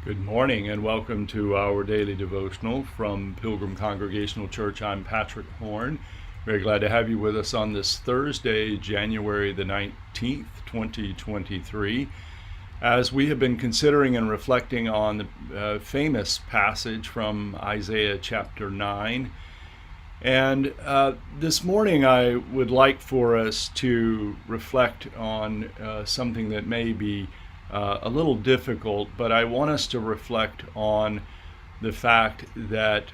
Good morning and welcome to our daily devotional from Pilgrim Congregational Church. I'm Patrick Horn. Very glad to have you with us on this Thursday, January the 19th, 2023, as we have been considering and reflecting on the famous passage from Isaiah chapter 9. And this morning I would like for us to reflect on something that may be a little difficult, but I want us to reflect on the fact that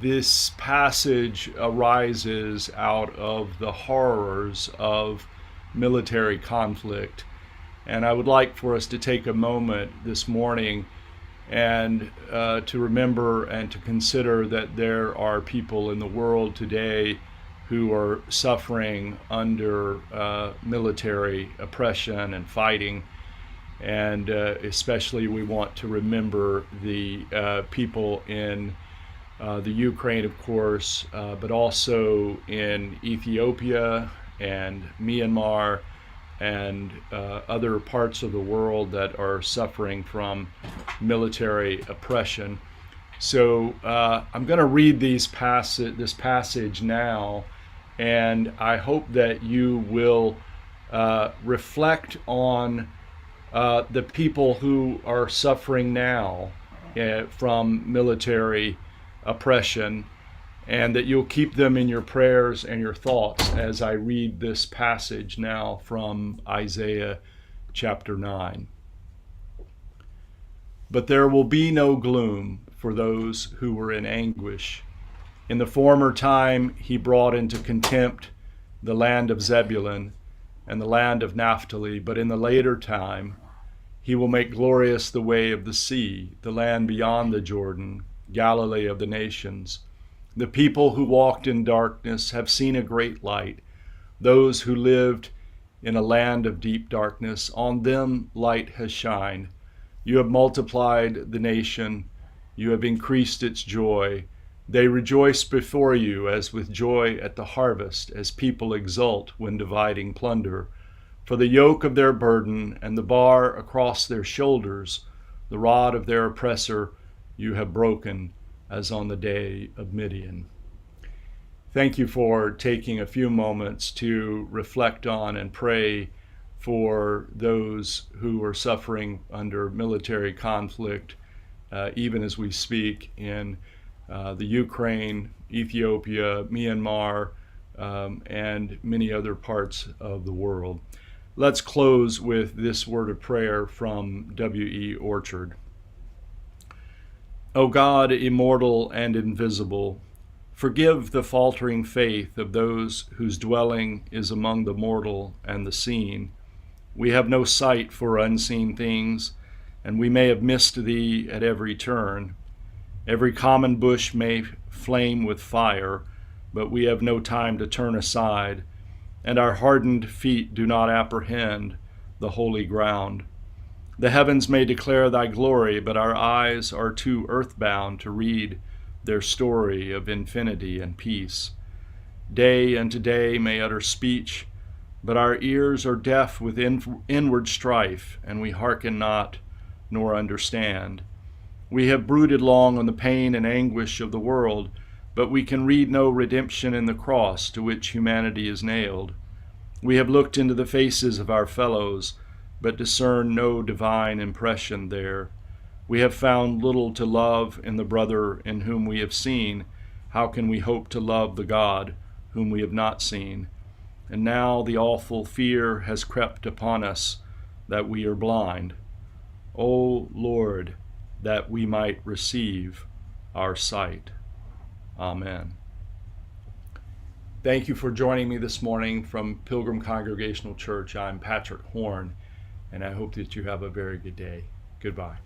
this passage arises out of the horrors of military conflict. And I would like for us to take a moment this morning and to remember and to consider that there are people in the world today who are suffering under military oppression and fighting. And especially we want to remember the people in the Ukraine, of course, but also in Ethiopia and Myanmar and other parts of the world that are suffering from military oppression. So I'm going to read this passage now, and I hope that you will reflect on the people who are suffering now from military oppression, and that you'll keep them in your prayers and your thoughts as I read this passage now from Isaiah chapter 9. But there will be no gloom for those who were in anguish. In the former time he brought into contempt the land of Zebulun and the land of Naphtali, but in the later time he will make glorious the way of the sea, the land beyond the Jordan, Galilee of the nations. The people who walked in darkness have seen a great light. Those who lived in a land of deep darkness, on them light has shined. You have multiplied the nation, you have increased its joy. They rejoice before you as with joy at the harvest, as people exult when dividing plunder. For the yoke of their burden and the bar across their shoulders, the rod of their oppressor, you have broken as on the day of Midian. Thank you for taking a few moments to reflect on and pray for those who are suffering under military conflict, even as we speak in the Ukraine, Ethiopia, Myanmar, and many other parts of the world. Let's close with this word of prayer from W.E. Orchard. O God, immortal and invisible, forgive the faltering faith of those whose dwelling is among the mortal and the seen. We have no sight for unseen things, and we may have missed thee at every turn. Every common bush may flame with fire, but we have no time to turn aside, and our hardened feet do not apprehend the holy ground. The heavens may declare thy glory, but our eyes are too earthbound to read their story of infinity and peace. Day unto day may utter speech, but our ears are deaf with inward strife, and we hearken not nor understand. We have brooded long on the pain and anguish of the world, but we can read no redemption in the cross to which humanity is nailed. We have looked into the faces of our fellows, but discern no divine impression there. We have found little to love in the brother in whom we have seen. How can we hope to love the God whom we have not seen? And now the awful fear has crept upon us that we are blind. O Lord, that we might receive our sight. Amen. Thank you for joining me this morning from Pilgrim Congregational Church. I'm Patrick Horn, and I hope that you have a very good day. Goodbye.